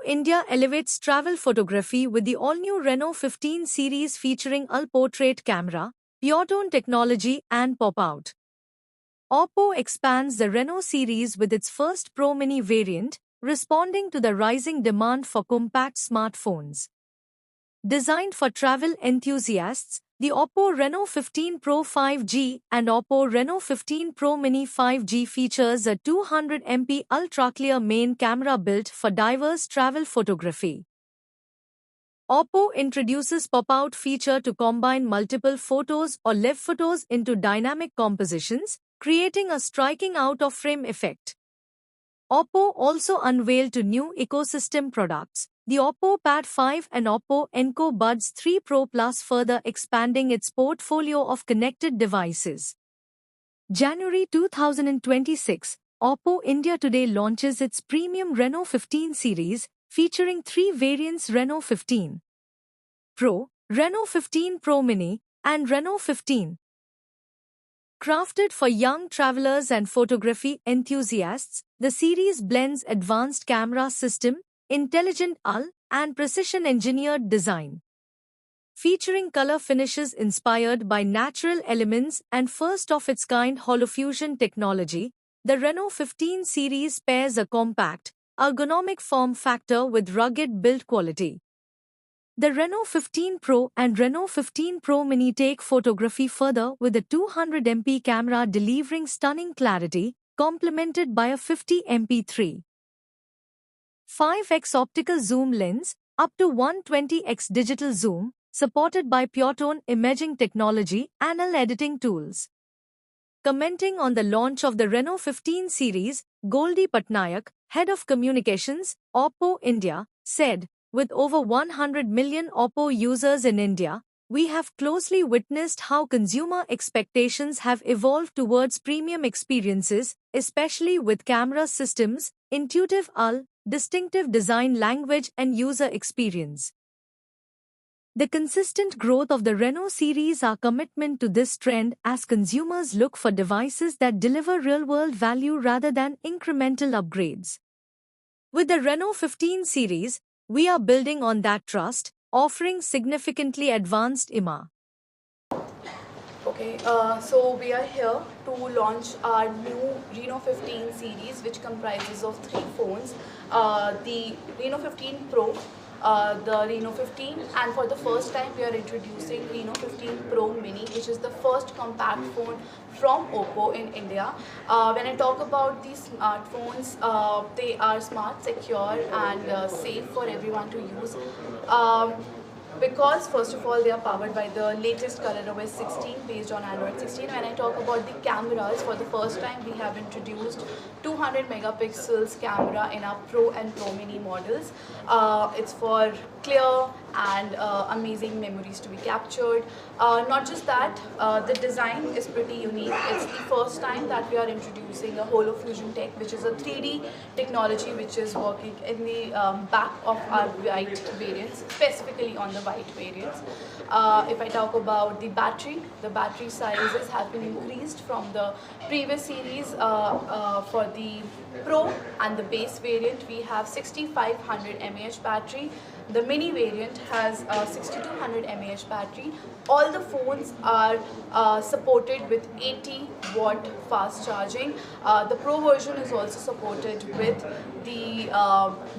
India elevates travel photography with the all-new Renault 15 series featuring UL-portrait camera, pure-tone technology and pop-out. Oppo expands the Renault series with its first Pro Mini variant, responding to the rising demand for compact smartphones. Designed for travel enthusiasts, the Oppo Reno 15 Pro 5G and Oppo Reno 15 Pro Mini 5G features a 200MP ultra-clear main camera built for diverse travel photography. Oppo introduces pop-out feature to combine multiple photos or live photos into dynamic compositions, creating a striking out-of-frame effect. Oppo also unveiled two new ecosystem products, the Oppo Pad 5 and Oppo Enco Buds 3 Pro Plus, further expanding its portfolio of connected devices. January 2026, Oppo India Today launches its premium Reno 15 series, featuring three variants: Reno 15 Pro, Reno 15 Pro Mini, and Reno 15. Crafted for young travelers and photography enthusiasts, the series blends advanced camera system, intelligent UL, and precision-engineered design. Featuring color finishes inspired by natural elements and first-of-its-kind holofusion technology, the Reno 15 series pairs a compact, ergonomic form factor with rugged build quality. The Reno 15 Pro and Reno 15 Pro Mini take photography further with a 200MP camera delivering stunning clarity, complemented by a 50MP 3.5x optical zoom lens, up to 120x digital zoom, supported by pure-tone imaging technology and editing tools. Commenting on the launch of the Reno 15 series, Goldie Patnaik, head of communications, Oppo India, said, "With over 100 million Oppo users in India, we have closely witnessed how consumer expectations have evolved towards premium experiences, especially with camera systems, intuitive UL, distinctive design language and user experience." The consistent growth of the Reno series are commitment to this trend as consumers look for devices that deliver real-world value rather than incremental upgrades. With the Reno 15 series, we are building on that trust, offering significantly advanced IMA. Okay, so we are here to launch our new Reno 15 series, which comprises of three phones, the Reno 15 Pro, the Reno 15, and for the first time we are introducing Reno 15 Pro Mini, which is the first compact phone from Oppo in India. When I talk about these smartphones, they are smart, secure and safe for everyone to use. Because first of all they are powered by the latest ColorOS 16 based on Android 16. When I talk about the cameras, for the first time we have introduced 200 megapixels camera in our Pro and Pro Mini models. It's for clear and amazing memories to be captured. Not just that, the design is pretty unique. It's the first time that we are introducing a holofusion tech, which is a 3D technology which is working in the back of our white variants, specifically on the white variants. If I talk about the battery sizes have been increased from the previous series. For the Pro and the base variant, we have 6500 mAh battery. The mini variant has 6200 mAh battery. All the phones are supported with 80-watt fast charging. The Pro version is also supported with the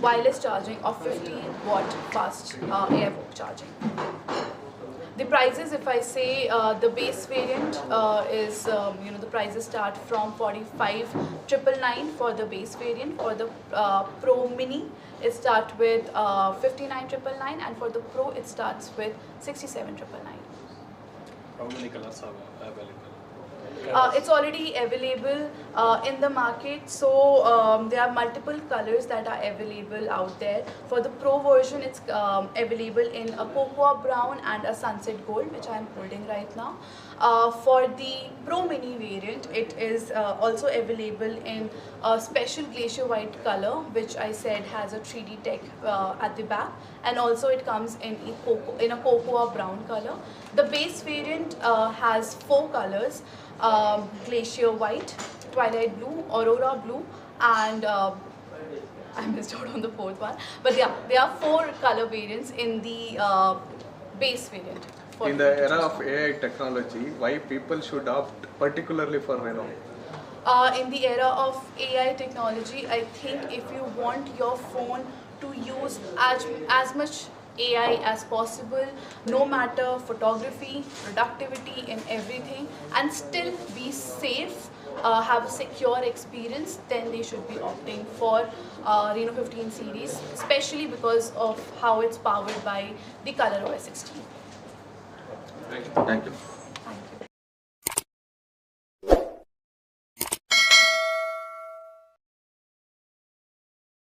wireless charging of 50-watt fast airwalk charging. The prices, if I say the base variant is, the prices start from 45,999 for the base variant. For the Pro Mini, it starts with 59,999, and for the Pro, it starts with 67,999. How many colors are available? It's already available in the market, so there are multiple colors that are available out there. For the Pro version, it's available in a cocoa brown and a sunset gold, which I am holding right now. For the Pro Mini variant, it is also available in a special glacier white color, which I said has a 3D tech at the back, and also it comes in a cocoa brown color. The base variant has four colors: glacier white, twilight blue, aurora blue, and I missed out on the fourth one. But yeah, there are 4 color variants in the base variant. In the era of AI technology, why people should opt particularly for Renault? In the era of AI technology, I think if you want your phone to use as much AI as possible, no matter photography, productivity and everything, and still be safe, have a secure experience, then they should be opting for Reno 15 series, especially because of how it's powered by the ColorOS 16. Thank you. Thank you.